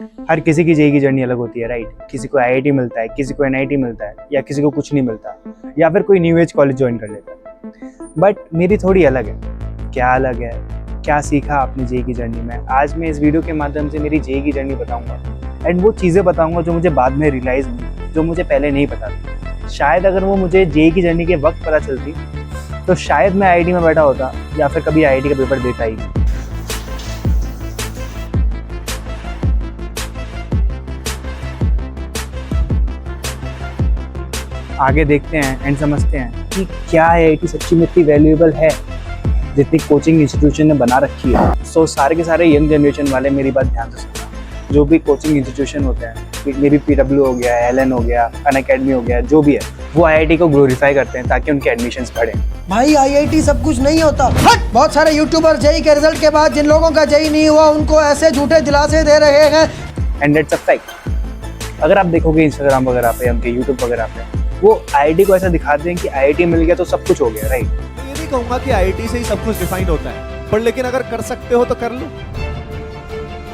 हर किसी की जेई की जर्नी अलग होती है, राइट। किसी को आईआईटी मिलता है, किसी को एनआईटी मिलता है, या किसी को कुछ नहीं मिलता, या फिर कोई न्यू एज कॉलेज ज्वाइन कर लेता है। बट मेरी थोड़ी अलग है। क्या अलग है, क्या सीखा आपने जेई की जर्नी में? आज मैं इस वीडियो के माध्यम से मेरी जेई की जर्नी बताऊंगा एंड वो चीज़ें बताऊंगा जो मुझे बाद में रियलाइज़ हुई, जो मुझे पहले नहीं पता थी। शायद अगर वो मुझे जेई की जर्नी के वक्त पता चलती तो शायद मैं आईआईटी में बैठा होता या फिर कभी आईआईटी का पेपर देता ही। आगे देखते हैं एंड समझते हैं कि क्या आईआईटी सच्ची में इतनी वैल्यूएबल है जितनी कोचिंग इंस्टीट्यूशन ने बना रखी है। सो सारे के सारे यंग जनरेशन वाले मेरी बात ध्यान से सुनना। जो भी कोचिंग इंस्टीट्यूशन होते हैं, मे बी पीडब्ल्यू हो गया, एलएन हो गया, अनअकैडमी हो गया, जो भी है, वो आईआईटी को ग्लोरीफाई करते हैं ताकि उनके एडमिशन्स बढ़े। भाई आईआईटी सब कुछ नहीं होता। हट! बहुत सारे यूट्यूबर जेई के रिजल्ट के बाद जिन लोगों का जेई नहीं हुआ उनको ऐसे झूठे दिलासे दे रहे हैं एंड दैट्स अ फैक्ट। अगर आप देखोगे इंस्टाग्राम वगैरह पे, उनके यूट्यूब वगैरह पे, वो आईआईटी को ऐसा दिखाते हैं कि आईआईटी मिल गया तो सब कुछ हो गया, राइट। ये नहीं कहूंगा कि आईआईटी से ही सब कुछ डिफाइन होता है, पर लेकिन अगर कर सकते हो तो कर लो।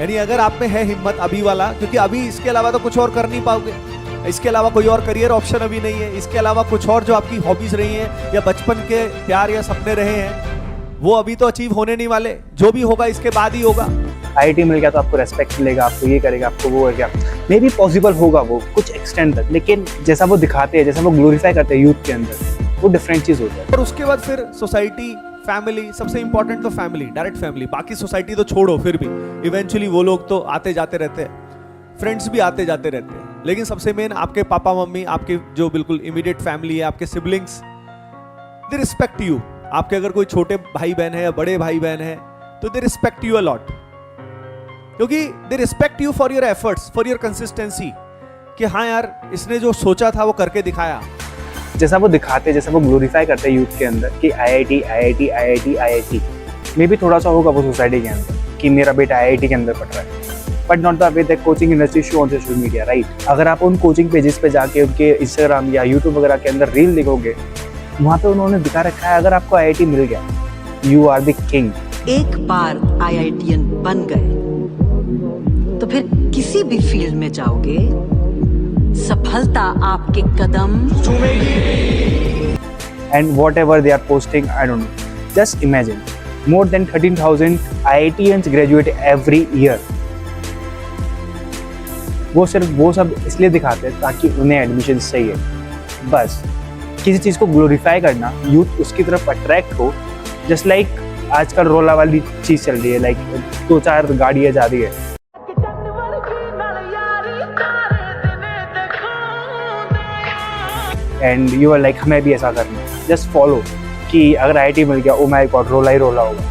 यानी अगर आप में है हिम्मत अभी वाला, क्योंकि अभी इसके अलावा तो कुछ और कर नहीं पाओगे, इसके अलावा कोई और करियर ऑप्शन अभी नहीं है, इसके अलावा कुछ और जो आपकी हॉबीज रही हैं या बचपन के प्यार या सपने रहे हैं वो अभी तो अचीव होने नहीं वाले। जो भी होगा इसके बाद ही होगा। आईआईटी मिल गया तो आपको रेस्पेक्ट मिलेगा, आपको ये करेगा, आपको वो करेगा। मे बी पॉसिबल होगा वो कुछ एक्सटेंड तक, लेकिन जैसा वो दिखाते हैं, जैसा वो ग्लोरीफाई करते हैं यूथ के अंदर, वो डिफरेंट चीज होता है। और उसके बाद फिर सोसाइटी, फैमिली, सबसे इंपॉर्टेंट तो फैमिली, डायरेक्ट फैमिली। बाकी सोसाइटी तो छोड़ो, फिर भी इवेंचुअली वो लोग तो आते जाते रहते हैं, फ्रेंड्स भी आते जाते रहते हैं, लेकिन सबसे मेन आपके पापा मम्मी, आपके जो बिल्कुल इमीडिएट फैमिली है, आपके सिबलिंग्स, दे रिस्पेक्ट यू। आपके अगर कोई छोटे भाई बहन है या बड़े भाई बहन है तो they respect you a lot, क्योंकि they respect you for your efforts, for your consistency, कि हाँ यार इसने जो सोचा था वो करके दिखाया। जैसा वो दिखाते हैं, जैसा वो ग्लोरीफाई करते हैं यूथ के अंदर कि IIT IIT IIT IIT, may be थोड़ा सा होगा वो सोसाइटी के अंदर कि मेरा बेटा आईआईटी के अंदर पढ़ रहा है, but not the way that coaching industry show on social media, right. अगर आप उन कोचिंग पेजेस पे जाके उनके इंस्टाग्राम या यूट्यूब वगैरह के अंदर रील देखोगे, वहाँ पे उन्होंने दिखा रखा है अगर आपको आईआईटी मिल गया, यू आर द किंग। एक बार आईआईटीएन बन गए तो फिर किसी भी फील्ड में जाओगे, सफलता आपके कदम चूमेगी। And whatever they are posting, I don't know. Just imagine, more than 13,000 IITians graduate every year. वो सिर्फ वो सब इसलिए दिखाते हैं ताकि उन्हें एडमिशन सही है। बस किसी चीज़ को ग्लोरीफाई करना, यूथ उसकी तरफ अट्रैक्ट हो। जस्ट लाइक आजकल रोला वाली चीज़ चल रही है, लाइक 2-4 गाड़ियाँ जा रही है एंड यू आर लाइक हमें भी ऐसा करना है। जस्ट फॉलो कि अगर आईआईटी मिल गया, ओ माय गॉड रोला ही रोला होगा।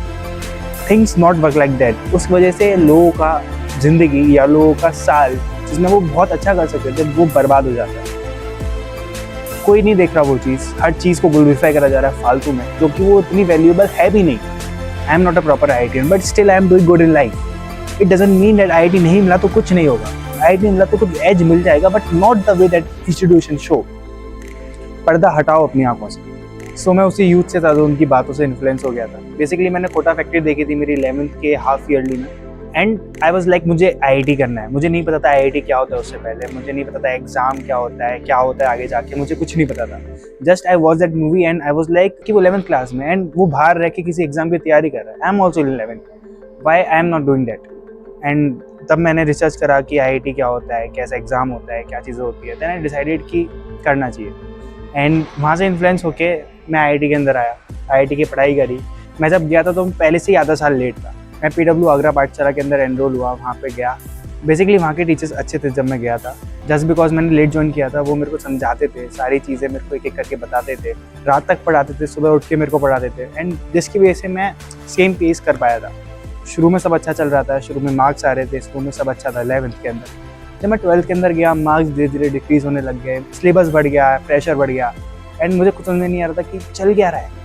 Things not work like that. उस वजह से लोगों का जिंदगी या लोगों का साल जिसमें वो बहुत अच्छा कर सकते थे वो बर्बाद हो जाता है। कोई नहीं देख रहा वो चीज़, हर चीज़ को ग्लोरीफाई करा जा रहा है फालतू में, क्योंकि वो इतनी वैल्यूएबल है भी नहीं। आई am not a proper IITian but still I am doing good in life. It doesn't mean that IIT नहीं मिला तो कुछ नहीं होगा। आईआईटी मिला तो कुछ एज मिल जाएगा, but not the way that institution show. पर्दा हटाओ अपनी आंखों से। सो मैं उसी यूथ से था जो उनकी बातों से इन्फ्लुएंस हो गया था। बेसिकली मैंने कोटा फैक्ट्री देखी थी मेरी 11th के हाफ ईयरली में, एंड आई वाज लाइक मुझे आईआईटी करना है। मुझे नहीं पता था आईआईटी क्या होता है उससे पहले, मुझे नहीं पता था एग्जाम क्या होता है आगे जाके, मुझे कुछ नहीं पता था। Just I watch that movie and I was like कि वो 11th क्लास में एंड वो बाहर रह के किसी एग्जाम की तैयारी कर रहा है। I am also in 11th, why I am not doing that. And तब मैंने रिसर्च करा कि आईआईटी क्या होता है, कैसा एग्जाम होता है, क्या चीज़ें होती है। देन आई डिसाइडेड कि करना चाहिए, एंड वहाँ से इन्फ्लुएंस होके मैं आईआईटी के अंदर आया, आईआईटी की पढ़ाई करी। मैं जब गया था तो पहले से ही आधा साल लेट था। मैं पीडब्ल्यू आगरा पाठशाला के अंदर एनरोल हुआ, वहाँ पे गया। बेसिकली वहाँ के टीचर्स अच्छे थे जब मैं गया था, जस्ट बिकॉज मैंने लेट ज्वाइन किया था। वो मेरे को समझाते थे, सारी चीज़ें मेरे को एक एक करके बताते थे, रात तक पढ़ाते थे, सुबह उठ के मेरे को पढ़ाते थे, एंड जिसकी वजह से मैं सेम पेस कर पाया था। शुरू में सब अच्छा चल रहा था, शुरू में मार्क्स आ रहे थे, शुरू में सब अच्छा था 11th के अंदर। जब मैं 12th के अंदर गया, मार्क्स धीरे धीरे डिक्रीज होने लग गए, सिलेबस बढ़ गया, प्रेशर बढ़ गया, एंड मुझे कुछ समझ में नहीं आ रहा था कि चल क्या रहा है।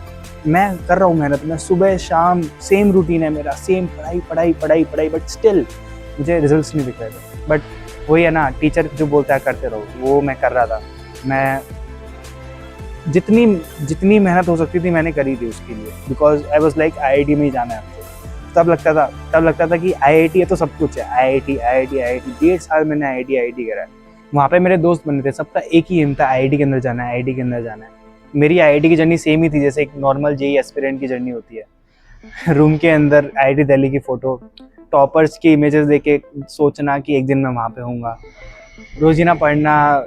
मैं कर रहा हूँ मेहनत, मैं सुबह शाम सेम रूटीन है मेरा, सेम पढ़ाई पढ़ाई पढ़ाई पढ़ाई, बट स्टिल मुझे रिजल्ट्स नहीं दिख रहे थे। बट वही है ना, टीचर जो बोलता है करते रहो, वो मैं कर रहा था। मैं जितनी मेहनत हो सकती थी मैंने करी थी उसके लिए, because I was like IIT में ही जाना है आपको। तब लगता था कि IIT है तो सब कुछ है, IIT 1.5 साल मैंने IIT करा है। वहाँ पे मेरे दोस्त बने थे, सबका एक ही एम था, IIT के अंदर जाना है, IIT के अंदर जाना है। मेरी IIT की जर्नी सेम ही थी जैसे एक नॉर्मल जेई एस्पिरेंट की जर्नी होती है। रूम के अंदर IIT दिल्ली की फ़ोटो, टॉपर्स की इमेजेस देख के सोचना कि एक दिन मैं वहाँ पे होऊंगा, रोजीना पढ़ना,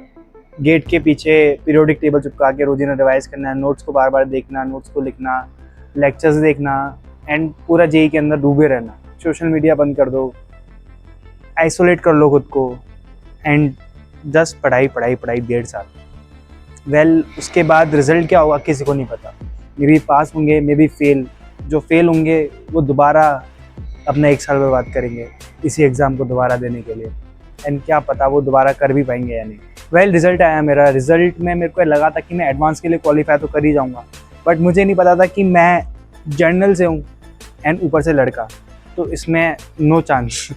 गेट के पीछे पीरियोडिक टेबल चिपका के रोजीना रिवाइज करना, नोट्स को बार बार देखना, नोट्स को लिखना, लेक्चर्स देखना एंड पूरा जेई के अंदर डूबे रहना। सोशल मीडिया बंद कर दो, आइसोलेट कर लो खुद को एंड जस्ट पढ़ाई 1.5 साल। वेल उसके बाद रिजल्ट क्या होगा किसी को नहीं पता, मे बी पास होंगे, मे बी फेल। जो फेल होंगे वो दोबारा अपना 1 साल बर्बाद करेंगे इसी एग्ज़ाम को दोबारा देने के लिए, एंड क्या पता वो दोबारा कर भी पाएंगे या नहीं। वेल रिजल्ट आया मेरा, रिजल्ट में मेरे को लगा था कि मैं एडवांस के लिए क्वालिफाई तो कर ही जाऊँगा, बट मुझे नहीं पता था कि मैं जनरल से हूँ एंड ऊपर से लड़का, तो इसमें नो चांस।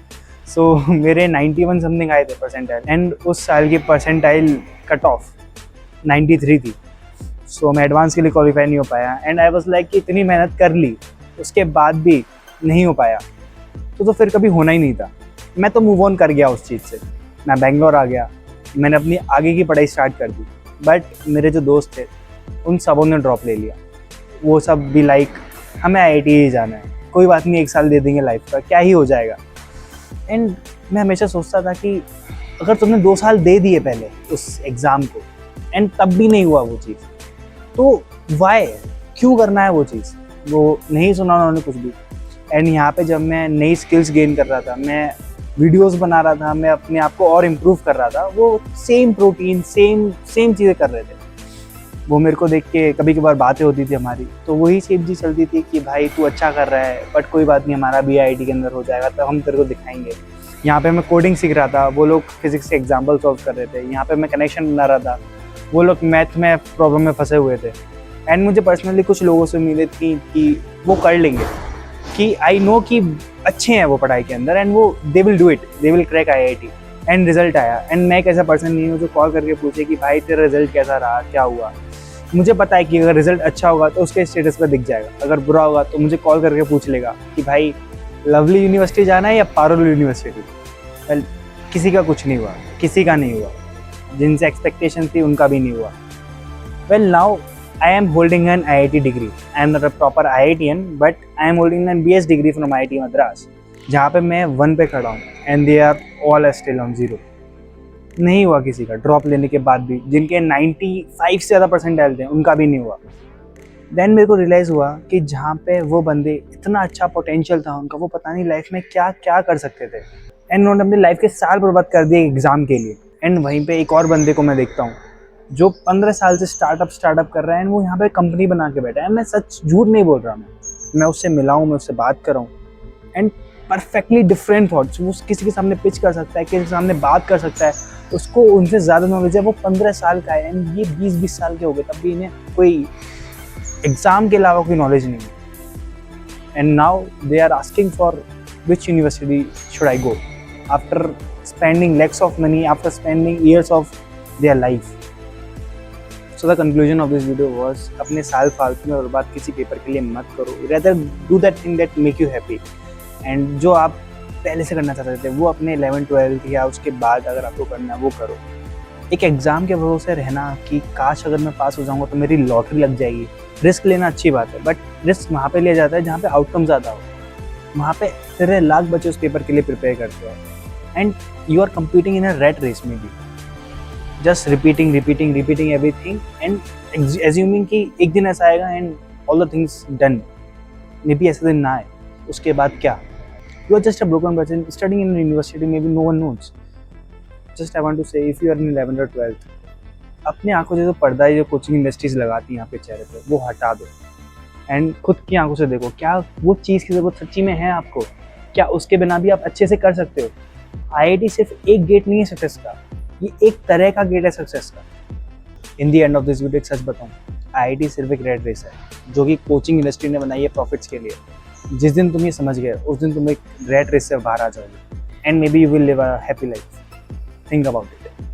सो मेरे 91 समथिंग आए थे परसेंटाइल, एंड उस साल की परसेंटाइल कट ऑफ 93 थी। सो मैं एडवांस के लिए क्वालिफाई नहीं हो पाया एंड आई वाज लाइक कि इतनी मेहनत कर ली उसके बाद भी नहीं हो पाया, तो फिर कभी होना ही नहीं था। मैं तो मूव ऑन कर गया उस चीज़ से, मैं बेंगलोर आ गया, मैंने अपनी आगे की पढ़ाई स्टार्ट कर दी। बट मेरे जो दोस्त थे उन सबों ने ड्रॉप ले लिया, वो सब भी लाइक हमें IIT ही जाना है, कोई बात नहीं 1 साल दे देंगे लाइफ का, क्या ही हो जाएगा। एंड मैं हमेशा सोचता था कि अगर तुमने 2 साल दे दिए पहले उस एग्ज़ाम को एंड तब भी नहीं हुआ वो चीज़, तो वाई, क्यों करना है वो चीज़। वो नहीं सुना उन्होंने कुछ भी। एंड यहाँ पे जब मैं नई स्किल्स गेन कर रहा था, मैं वीडियोस बना रहा था, मैं अपने आप को और इम्प्रूव कर रहा था, वो सेम प्रोटीन सेम चीज़ें कर रहे थे। वो मेरे को देख के कभी कभार बातें होती थी हमारी, तो वही सेम चीज़ चलती थी कि भाई तू अच्छा कर रहा है बट कोई बात नहीं, हमारा भी IIT के अंदर हो जाएगा तो हम तेरे को दिखाएंगे। यहाँ पे मैं कोडिंग सीख रहा था, वो लोग फिजिक्स के एग्जाम्पल सॉल्व कर रहे थे। यहाँ पे मैं कनेक्शन बना रहा था, वो लोग मैथ में प्रॉब्लम में फंसे हुए थे। एंड मुझे पर्सनली कुछ लोगों से उम्मीदें थी कि वो कर लेंगे, कि आई नो कि अच्छे हैं वो पढ़ाई के अंदर एंड वो they will do it, they will crack IIT। And result आया एंड मैं एक ऐसा पर्सन नहीं हूँ जो कॉल करके पूछे कि भाई तेरा रिजल्ट कैसा रहा, क्या हुआ। मुझे पता है कि अगर रिजल्ट अच्छा होगा तो उसके स्टेटस पर दिख जाएगा, अगर बुरा होगा तो मुझे कॉल करके पूछ लेगा कि भाई लवली यूनिवर्सिटी जाना है या पारुल यूनिवर्सिटी। वेल किसी का कुछ नहीं हुआ, किसी का नहीं हुआ, जिनसे एक्सपेक्टेशन थी उनका भी नहीं हुआ। Well now I am holding an IIT degree. I am not a proper IITian, but I am holding an BS degree from IIT Madras, जहाँ पे मैं 1 पे खड़ा हूँ and they are all still on 0. नहीं हुआ किसी का ड्रॉप लेने के बाद भी, जिनके 95 से ज़्यादा परसेंटाइल थे उनका भी नहीं हुआ। देन मेरे को रियलाइज़ हुआ कि जहाँ पे वो बंदे इतना अच्छा पोटेंशियल था उनका, वो पता नहीं लाइफ में क्या क्या कर सकते थे, एंड उन्होंने अपनी लाइफ के साल बर्बाद कर दिए एग्ज़ाम के लिए। एंड वहीं पे एक और बंदे को मैं देखता हूँ जो 15 साल से स्टार्टअप कर रहा है एंड वो यहाँ पे कंपनी बना के बैठा है। मैं सच झूठ नहीं बोल रहा, मैं उससे मिला हूँ, मैं उससे बात कर रहा हूँ एंड परफेक्टली डिफरेंट थॉट्स वो किसी के सामने पिच कर सकता है, किसी के सामने बात कर सकता है, उसको उनसे ज़्यादा नॉलेज है। वो 15 साल का है एंड ये 20-20 साल के हो गए, तब भी इन्हें कोई एग्ज़ाम के अलावा कोई नॉलेज नहीं है। And now they are asking for which university should I go after spending lakhs of money, after spending years of their life. So the conclusion of this video was अपने साल फालतू में बर्बाद किसी पेपर के लिए मत करो, rather do that thing that make you happy। and जो आप पहले से करना चाहते थे वो अपने 11-12 या उसके बाद अगर आपको करना है वो करो। एक एग्ज़ाम के भरोसे रहना कि काश अगर मैं पास हो जाऊँगा तो मेरी लॉटरी लग जाएगी, रिस्क लेना अच्छी बात है, बट रिस्क वहाँ पे लिया जाता है जहाँ पे आउटकम ज़्यादा हो। वहाँ पे 13 लाख बच्चे उस पेपर के लिए प्रिपेयर करते हैं and you are competing in a rat race में भी, just repeating everything and assuming कि एक दिन ऐसा आएगा and all the things done. Maybe ऐसा दिन ना आए, उसके बाद क्या? You are just a broken person studying in university, maybe no one knows. Just I want to say if you are in 11th or 12th, अपनी आंखों से जो पर्दा है जो कोचिंग इंडस्ट्रीज लगाती हैं यहाँ पे चेहरे पे, वो हटा दो एंड खुद की आंखों से देखो क्या वो चीज़ की ज़रूरत सच्ची में है आपको, क्या उसके बिना भी आप अच्छे से कर सकते हो। IIT सिर्फ एक गेट नहीं है सक्सेस का, ये एक तरह का गेट है सक्सेस का। इन दी एंड ऑफ दिस वीडियो एक सच बताऊँ, IIT सिर्फ एक रेट रेस है जो कि कोचिंग इंडस्ट्री ने बनाई है प्रॉफिट्स के लिए। जिस दिन तुम ये समझ गए उस दिन तुम एक रेट रेस से बाहर आ जाओगे and may be you will live a happy life. Think about it.